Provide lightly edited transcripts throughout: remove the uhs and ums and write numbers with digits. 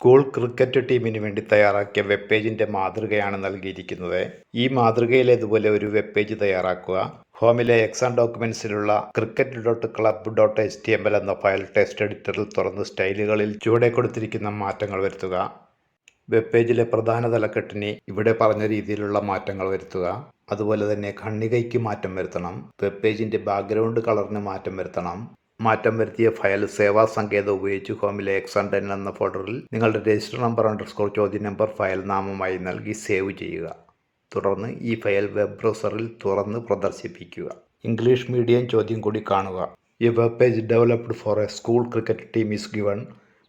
School cricket ടീമിന് വേണ്ടി തയ്യാറാക്കിയ വെബ് പേജിൻ്റെ മാതൃകയാണ് നൽകിയിരിക്കുന്നത്. ഈ മാതൃകയിലേതുപോലെ ഒരു വെബ് പേജ് തയ്യാറാക്കുക. ഹോമിലെ എക്സാം ഡോക്യുമെൻസിലുള്ള cricket.club.html എന്ന ഫയൽ ടെക്സ്റ്റ് എഡിറ്ററിൽ തുറന്ന് സ്റ്റൈലുകളിൽ ചുവടെ കൊടുത്തിരിക്കുന്ന മാറ്റങ്ങൾ വരുത്തുക. വെബ് പേജിലെ പ്രധാന തലക്കെട്ടിന് ഇവിടെ പറഞ്ഞ രീതിയിലുള്ള മാറ്റങ്ങൾ വരുത്തുക. അതുപോലെ തന്നെ ഖണ്ഡികയ്ക്ക് മാറ്റം വരുത്തണം. വെബ് പേജിൻ്റെ ബാക്ക്ഗ്രൗണ്ട് കളറിന് മാറ്റം വരുത്തണം. മാറ്റം വരുത്തിയ ഫയൽ സേവാ സങ്കേതം ഉപയോഗിച്ച് ഹോമിലെ എക്സാം10 എന്ന ഫോൾഡറിൽ നിങ്ങളുടെ രജിസ്റ്റർ നമ്പർ ചോദ്യ നമ്പർ ഫയൽ നാമമായി നൽകി സേവ് ചെയ്യുക. തുടർന്ന് ഈ ഫയൽ വെബ് ബ്രൗസറിൽ തുറന്ന് പ്രദർശിപ്പിക്കുക. ഇംഗ്ലീഷ് മീഡിയം ചോദ്യം കൂടി കാണുക. A web page developed four A school cricket team is given.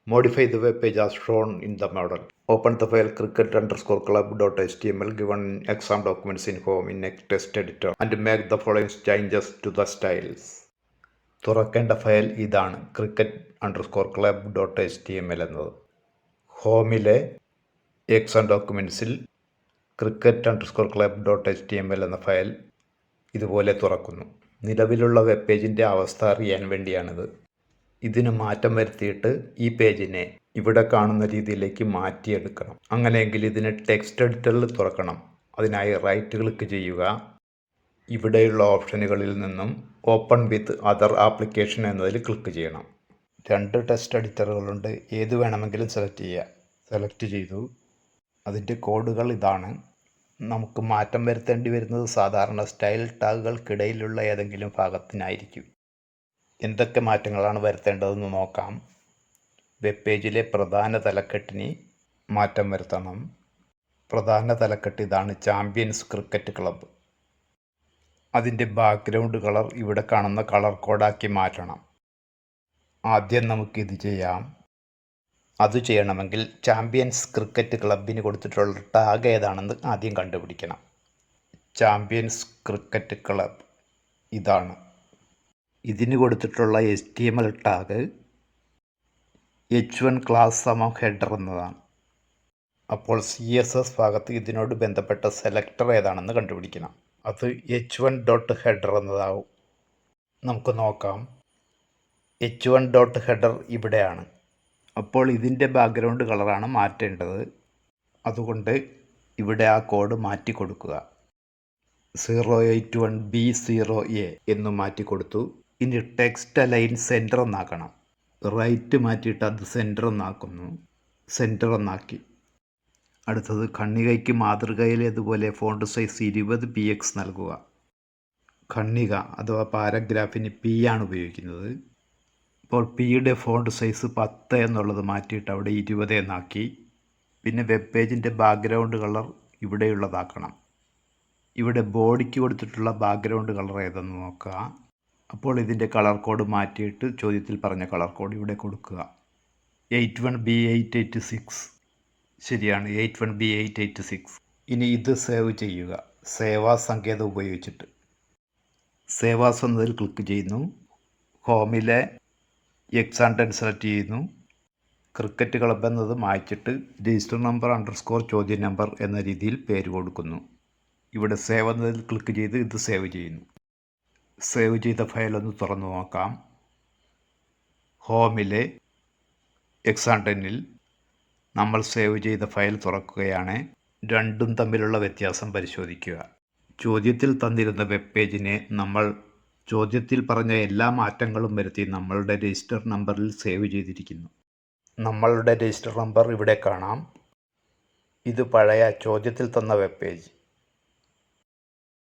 Modify the web page as shown in the model. Open the file cricket_club.html given in exam documents in home in text editor and make the following changes to the styles. തുറക്കേണ്ട file ഇതാണ്, cricket_club.html എന്നത്. ഹോമിലെ exam ഡോക്യുമെൻസിൽ cricket_club.html എന്ന file ഇതുപോലെ തുറക്കുന്നു. നിലവിലുള്ള web പേജിൻ്റെ അവസ്ഥ അറിയാൻ വേണ്ടിയാണിത്. ഇതിന് മാറ്റം വരുത്തിയിട്ട് ഈ പേജിനെ ഇവിടെ കാണുന്ന രീതിയിലേക്ക് മാറ്റിയെടുക്കണം. അങ്ങനെയെങ്കിൽ ഇതിന് ടെക്സ്റ്റ് എഡിറ്ററിൽ തുറക്കണം. അതിനായി റൈറ്റ് ക്ലിക്ക് ചെയ്യുക. ഇവിടെയുള്ള ഓപ്ഷനുകളിൽ നിന്നും ഓപ്പൺ വിത്ത് അതർ ആപ്ലിക്കേഷൻ എന്നതിൽ ക്ലിക്ക് ചെയ്യണം. 2 ടെക്സ്റ്റ് എഡിറ്ററുകളുണ്ട്, ഏത് വേണമെങ്കിലും സെലക്ട് ചെയ്യുക. സെലക്ട് ചെയ്തു. അതിൻ്റെ കോഡുകൾ ഇതാണ്. നമുക്ക് മാറ്റം വരുത്തേണ്ടി വരുന്നത് സാധാരണ സ്റ്റൈൽ ടാഗുകൾക്കിടയിലുള്ള ഏതെങ്കിലും ഭാഗത്തിനായിരിക്കും. എന്തൊക്കെ മാറ്റങ്ങളാണ് വരുത്തേണ്ടതെന്ന് നോക്കാം. വെബ് പേജിലെ പ്രധാന തലക്കെട്ടിന് മാറ്റം വരുത്തണം. പ്രധാന തലക്കെട്ട് ഇതാണ്, ചാമ്പ്യൻസ് ക്രിക്കറ്റ് ക്ലബ്ബ്. അതിൻ്റെ ബാക്ക്ഗ്രൗണ്ട് കളർ ഇവിടെ കാണുന്ന കളർ കോഡാക്കി മാറ്റണം. ആദ്യം നമുക്കിത് ചെയ്യാം. അത് ചെയ്യണമെങ്കിൽ ചാമ്പ്യൻസ് ക്രിക്കറ്റ് ക്ലബിന് കൊടുത്തിട്ടുള്ള ടാഗ് ഏതാണെന്ന് ആദ്യം കണ്ടുപിടിക്കണം. ചാമ്പ്യൻസ് ക്രിക്കറ്റ് ക്ലബ് ഇതാണ്. ഇതിന് കൊടുത്തിട്ടുള്ള HTML tag H1 class header എന്നതാണ്. അപ്പോൾ CSS ഭാഗത്ത് ഇതിനോട് ബന്ധപ്പെട്ട സെലക്ടർ ഏതാണെന്ന് കണ്ടുപിടിക്കണം. അത് H1.header എന്നതാവും. നമുക്ക് നോക്കാം. H1.header ഇവിടെയാണ്. അപ്പോൾ ഇതിൻ്റെ ബാക്ക്ഗ്രൗണ്ട് കളറാണ് മാറ്റേണ്ടത്. അതുകൊണ്ട് ഇവിടെ ആ കോഡ് മാറ്റി കൊടുക്കുക. 081B0A എന്ന് മാറ്റി കൊടുത്തു. ഇനി ടെക്സ്റ്റ് അലൈൻ സെൻറ്റർ എന്നാക്കണം. റൈറ്റ് മാറ്റിയിട്ട് അത് സെൻറ്റർ എന്നാക്കുന്നു. സെൻറ്റർ എന്നാക്കി. അടുത്തത് ഖണ്ഡികയ്ക്ക് മാതൃകയിലേതുപോലെ ഫോണ്ട് സൈസ് 20 px നൽകുക. ഖണ്ഡിക അഥവാ പാരഗ്രാഫിന് P ആണ് ഉപയോഗിക്കുന്നത്. അപ്പോൾ Pയുടെ ഫോണ്ട് സൈസ് 10 എന്നുള്ളത് മാറ്റിയിട്ട് അവിടെ 20 എന്നാക്കി. പിന്നെ വെബ് പേജിൻ്റെ ബാക്ക്ഗ്രൗണ്ട് കളർ ഇവിടെയുള്ളതാക്കണം. ഇവിടെ ബോഡിക്ക് കൊടുത്തിട്ടുള്ള ബാക്ക്ഗ്രൗണ്ട് കളർ ഏതെന്ന് നോക്കുക. അപ്പോൾ ഇതിൻ്റെ കളർ കോഡ് മാറ്റിയിട്ട് ചോദ്യത്തിൽ പറഞ്ഞ കളർ കോഡ് ഇവിടെ കൊടുക്കുക. 81B886 ശരിയാണ്, 81B886. ഇനി ഇത് സേവ് ചെയ്യുക. സേവാ സങ്കേതം ഉപയോഗിച്ചിട്ട് സേവാസ് എന്നതിൽ ക്ലിക്ക് ചെയ്യുന്നു. ഹോമിലെ എക്സാം10 സെലക്ട് ചെയ്യുന്നു. ക്രിക്കറ്റ് ക്ലബ് എന്നത് മായ്ച്ചിട്ട് രജിസ്റ്റർ നമ്പർ ചോദ്യ നമ്പർ എന്ന രീതിയിൽ പേര് കൊടുക്കുന്നു. ഇവിടെ സേവ് എന്നതിൽ ക്ലിക്ക് ചെയ്ത് ഇത് സേവ് ചെയ്യുന്നു. സേവ് ചെയ്ത ഫയലൊന്ന് തുറന്നു നോക്കാം. ഹോമിലെ എക്സാം10ൽ നമ്മൾ സേവ് ചെയ്ത ഫയൽ തുറക്കുകയാണ്. രണ്ടും തമ്മിലുള്ള വ്യത്യാസം പരിശോധിക്കുക. ചോദ്യത്തിൽ തന്നിരുന്ന വെബ് പേജിനെ നമ്മൾ ചോദ്യത്തിൽ പറഞ്ഞ എല്ലാ മാറ്റങ്ങളും വരുത്തി നമ്മളുടെ രജിസ്റ്റർ നമ്പറിൽ സേവ് ചെയ്തിരിക്കുന്നു. നമ്മളുടെ രജിസ്റ്റർ നമ്പർ ഇവിടെ കാണാം. ഇത് പഴയ ചോദ്യത്തിൽ തന്ന വെബ് പേജ്.